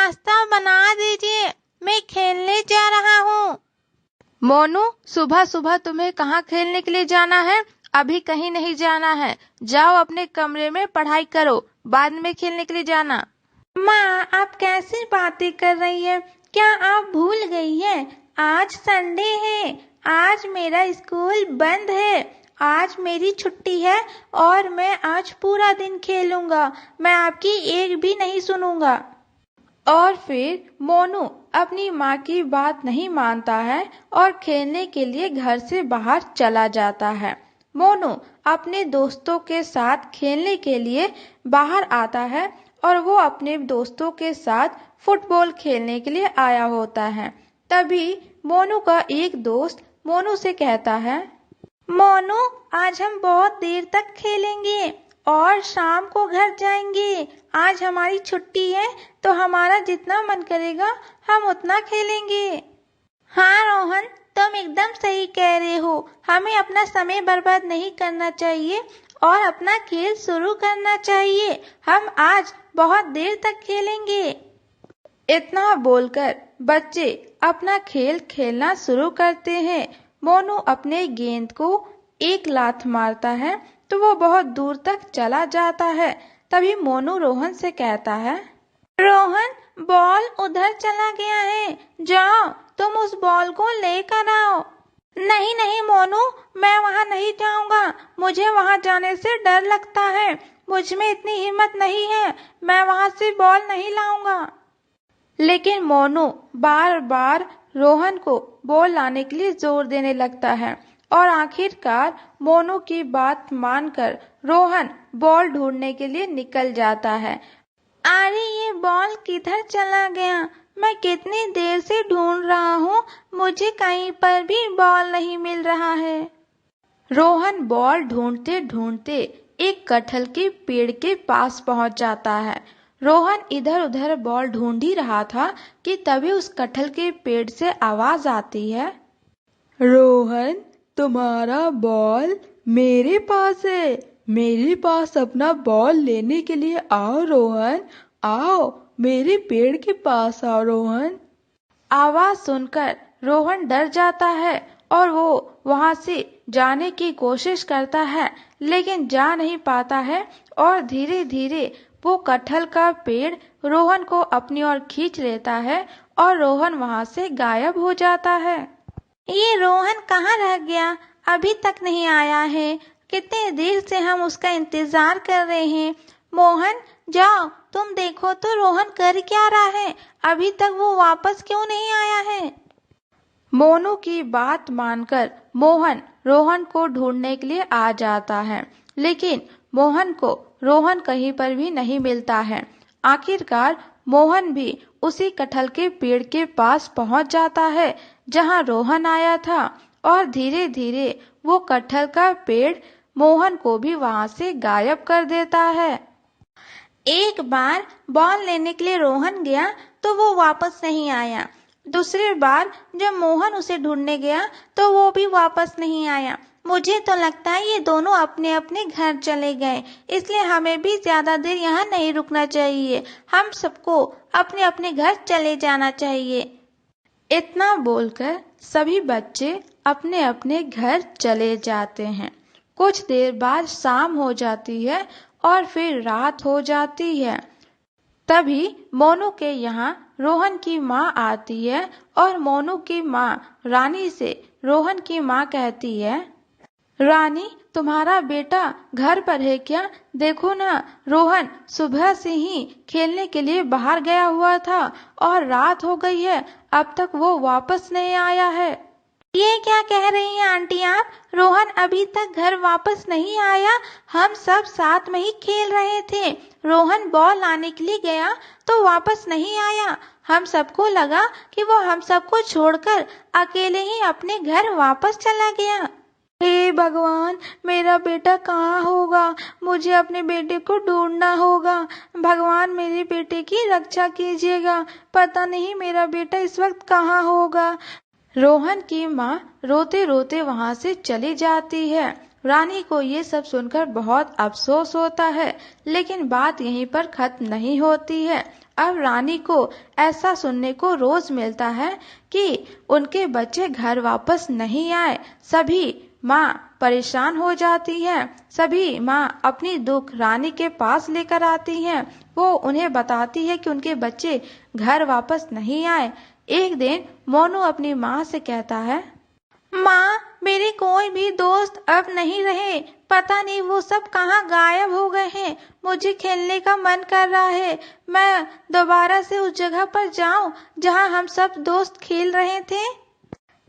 नाश्ता बना दीजिए, मैं खेलने जा रहा हूँ। मोनू, सुबह सुबह तुम्हें कहाँ खेलने के लिए जाना है? अभी कहीं नहीं जाना है। जाओ अपने कमरे में पढ़ाई करो, बाद में खेलने के लिए जाना। माँ, आप कैसी बातें कर रही है? क्या आप भूल गई है? आज संडे है, आज मेरा स्कूल बंद है, आज मेरी छुट्टी है और मैं आज पूरा दिन खेलूंगा। मैं आपकी एक भी नहीं सुनूंगा। और फिर मोनू अपनी माँ की बात नहीं मानता है और खेलने के लिए घर से बाहर चला जाता है। मोनू अपने दोस्तों के साथ खेलने के लिए बाहर आता है और वो अपने दोस्तों के साथ फुटबॉल खेलने के लिए आया होता है। तभी मोनू का एक दोस्त मोनू से कहता है, मोनू, आज हम बहुत देर तक खेलेंगे और शाम को घर जाएंगे। आज हमारी छुट्टी है तो हमारा जितना मन करेगा हम उतना खेलेंगे। हाँ रोहन, तुम एकदम सही कह रहे हो। हमें अपना समय बर्बाद नहीं करना चाहिए और अपना खेल शुरू करना चाहिए। हम आज बहुत देर तक खेलेंगे। इतना बोलकर बच्चे अपना खेल खेलना शुरू करते हैं। मोनू अपने गेंद को एक लात मारता है तो वो बहुत दूर तक चला जाता है। तभी मोनू रोहन से कहता है, रोहन, बॉल उधर चला गया है, जाओ तुम उस बॉल को लेकर आओ। नहीं नहीं मोनू, मैं वहां नहीं जाऊंगा, मुझे वहां जाने से डर लगता है। मुझ में इतनी हिम्मत नहीं है, मैं वहां से बॉल नहीं लाऊंगा। लेकिन मोनू बार बार रोहन को बॉल लाने के लिए जोर देने लगता है और आखिरकार मोनू की बात मानकर रोहन बॉल ढूंढने के लिए निकल जाता है। अरे ये बॉल किधर चला गया? मैं कितनी देर से ढूंढ रहा हूँ, मुझे कहीं पर भी बॉल नहीं मिल रहा है। रोहन बॉल ढूंढते ढूंढते एक कटहल के पेड़ के पास पहुंच जाता है। रोहन इधर उधर बॉल ढूंढ ही रहा था कि तभी उस कटहल के पेड़ से आवाज आती है, रोहन, तुम्हारा बॉल मेरे पास है, मेरे पास अपना बॉल लेने के लिए आओ रोहन, आओ मेरे पेड़ के पास आओ रोहन। आवाज सुनकर रोहन डर जाता है और वो वहां से जाने की कोशिश करता है, लेकिन जा नहीं पाता है और धीरे धीरे वो कटहल का पेड़ रोहन को अपनी ओर खींच लेता है और रोहन वहां से गायब हो जाता है। ये रोहन कहाँ रह गया? अभी तक नहीं आया है। कितने देर से हम उसका इंतजार कर रहे हैं। मोहन, जाओ तुम देखो तो रोहन कर क्या रहा है, अभी तक वो वापस क्यों नहीं आया है। मोनू की बात मानकर मोहन रोहन को ढूंढने के लिए आ जाता है, लेकिन मोहन को रोहन कहीं पर भी नहीं मिलता है। आखिरकार मोहन भी उसी कटहल के पेड़ के पास पहुंच जाता है जहां रोहन आया था और धीरे धीरे वो कटहल का पेड़ मोहन को भी वहां से गायब कर देता है। एक बार बॉल लेने के लिए रोहन गया तो वो वापस नहीं आया। दूसरी बार जब मोहन उसे ढूंढने गया तो वो भी वापस नहीं आया। मुझे तो लगता है ये दोनों अपने अपने घर चले गए, इसलिए हमें भी ज्यादा देर यहाँ नहीं रुकना चाहिए। हम सबको अपने अपने घर चले जाना चाहिए। इतना बोलकर सभी बच्चे अपने अपने घर चले जाते हैं। कुछ देर बाद शाम हो जाती है और फिर रात हो जाती है। तभी मोनू के यहाँ रोहन की माँ आती है और मोनू की माँ रानी से रोहन की माँ कहती है, रानी, तुम्हारा बेटा घर पर है क्या? देखो ना, रोहन सुबह से ही खेलने के लिए बाहर गया हुआ था और रात हो गई है, अब तक वो वापस नहीं आया है। ये क्या कह रही हैं आंटी आप? रोहन अभी तक घर वापस नहीं आया। हम सब साथ में ही खेल रहे थे। रोहन बॉल लाने के लिए गया तो वापस नहीं आया। हम सबको लगा कि वो हम सबको छोड़कर अकेले ही अपने घर वापस चला गया। हे भगवान, मेरा बेटा कहाँ होगा? मुझे अपने बेटे को ढूंढना होगा। भगवान मेरे बेटे की रक्षा कीजिएगा। पता नहीं मेरा बेटा इस वक्त कहाँ होगा। रोहन की माँ रोते रोते वहां से चली जाती है। रानी को ये सब सुनकर बहुत अफसोस होता है, लेकिन बात यहीं पर खत्म नहीं होती है। अब रानी को ऐसा सुनने को रोज मिलता है कि उनके बच्चे घर वापस नहीं आए। सभी माँ परेशान हो जाती है। सभी माँ अपनी दुख रानी के पास लेकर आती हैं। वो उन्हें बताती है कि उनके बच्चे घर वापस नहीं आए। एक दिन मोनू अपनी माँ से कहता है, माँ, मेरे कोई भी दोस्त अब नहीं रहे। पता नहीं वो सब कहाँ गायब हो गए हैं। मुझे खेलने का मन कर रहा है। मैं दोबारा से उस जगह पर जाऊं जहाँ हम सब दोस्त खेल रहे थे।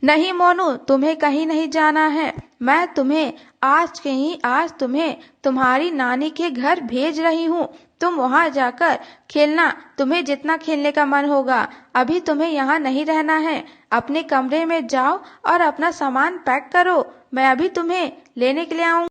नहीं मोनू, तुम्हें कहीं नहीं जाना है। मैं तुम्हें आज तुम्हें तुम्हारी नानी के घर भेज रही हूँ। तुम वहाँ जाकर खेलना, तुम्हें जितना खेलने का मन होगा। अभी तुम्हें यहाँ नहीं रहना है। अपने कमरे में जाओ और अपना सामान पैक करो। मैं अभी तुम्हें लेने के लिए आऊँगा।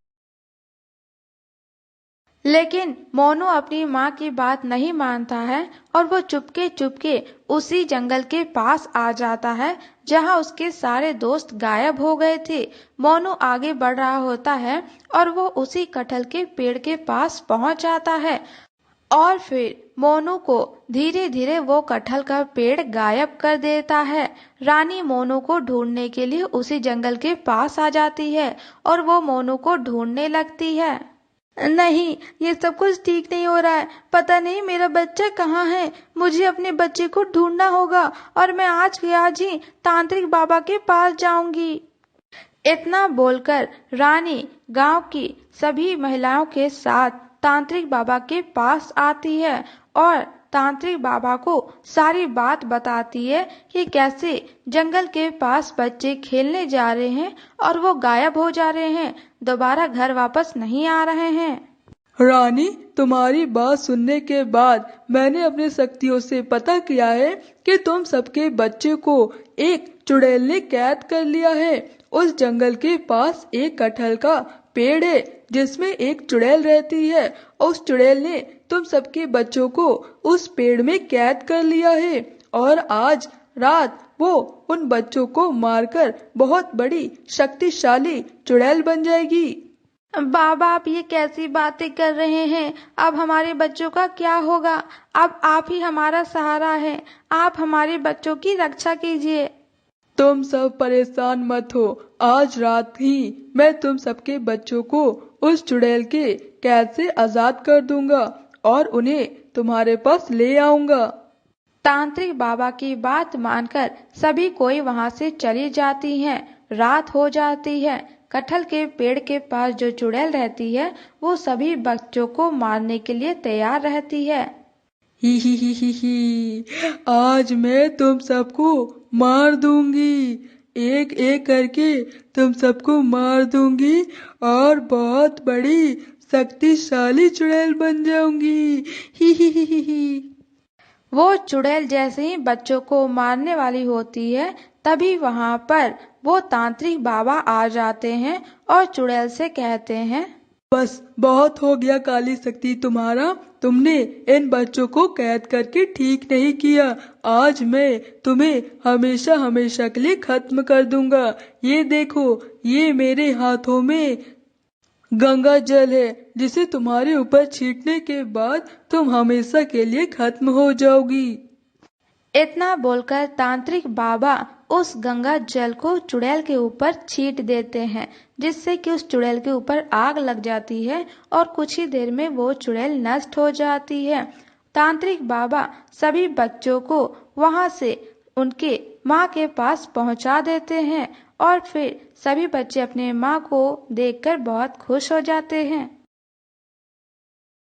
लेकिन मोनू अपनी माँ की बात नहीं मानता है और वो चुपके चुपके उसी जंगल के पास आ जाता है जहाँ उसके सारे दोस्त गायब हो गए थे। मोनू आगे बढ़ रहा होता है और वो उसी कटहल के पेड़ के पास पहुँच जाता है और फिर मोनू को धीरे धीरे वो कटहल का पेड़ गायब कर देता है। रानी मोनू को ढूंढने के लिए उसी जंगल के पास आ जाती है और वो मोनू को ढूंढने लगती है। नहीं, ये सब कुछ ठीक नहीं हो रहा है। पता नहीं मेरा बच्चा कहाँ है। मुझे अपने बच्चे को ढूंढना होगा और मैं आज के आज ही तांत्रिक बाबा के पास जाऊंगी। इतना बोलकर रानी गांव की सभी महिलाओं के साथ तांत्रिक बाबा के पास आती है और तांत्रिक बाबा को सारी बात बताती है कि कैसे जंगल के पास बच्चे खेलने जा रहे हैं और वो गायब हो जा रहे हैं, दोबारा घर वापस नहीं आ रहे हैं। रानी, तुम्हारी बात सुनने के बाद मैंने अपनी शक्तियों से पता किया है कि तुम सबके बच्चे को एक चुड़ैल ने कैद कर लिया है। उस जंगल के पास एक कटहल का पेड़ है जिसमें एक चुड़ैल रहती है। उस चुड़ैल ने तुम सबके बच्चों को उस पेड़ में कैद कर लिया है और आज रात वो उन बच्चों को मारकर बहुत बड़ी शक्तिशाली चुड़ैल बन जाएगी। बाबा, आप ये कैसी बातें कर रहे हैं? अब हमारे बच्चों का क्या होगा? अब आप ही हमारा सहारा हैं। आप हमारे बच्चों की रक्षा कीजिए। तुम सब परेशान मत हो। आज रात ही मैं तुम सबके बच्चों को उस चुड़ैल के कैद से आजाद कर दूंगा और उन्हें तुम्हारे पास ले आऊंगा। तांत्रिक बाबा की बात मानकर सभी कोई वहां से चली जाती हैं। रात हो जाती है। कटहल के पेड़ के पास जो चुड़ैल रहती है वो सभी बच्चों को मारने के लिए तैयार रहती है। ही, आज मैं तुम सबको मार दूंगी। एक एक करके तुम सबको मार दूंगी और बहुत बड़ी शक्तिशाली चुड़ैल बन जाऊंगी। ही। वो चुड़ैल जैसे ही बच्चों को मारने वाली होती है तभी वहां पर वो तांत्रिक बाबा आ जाते हैं और चुड़ैल से कहते हैं, बस बहुत हो गया काली शक्ति तुम्हारा। तुमने इन बच्चों को कैद करके ठीक नहीं किया। आज मैं तुम्हें हमेशा हमेशा के लिए खत्म कर दूंगा। ये देखो, ये मेरे हाथों में गंगा जल है जिसे तुम्हारे ऊपर छींटने के बाद तुम हमेशा के लिए खत्म हो जाओगी। इतना बोलकर तांत्रिक बाबा उस गंगा जल को चुड़ैल के ऊपर छींट देते हैं जिससे कि उस चुड़ैल के ऊपर आग लग जाती है और कुछ ही देर में वो चुड़ैल नष्ट हो जाती है। तांत्रिक बाबा सभी बच्चों को वहां से उनके माँ के पास पहुंचा देते हैं और फिर सभी बच्चे अपने माँ को देखकर बहुत खुश हो जाते हैं।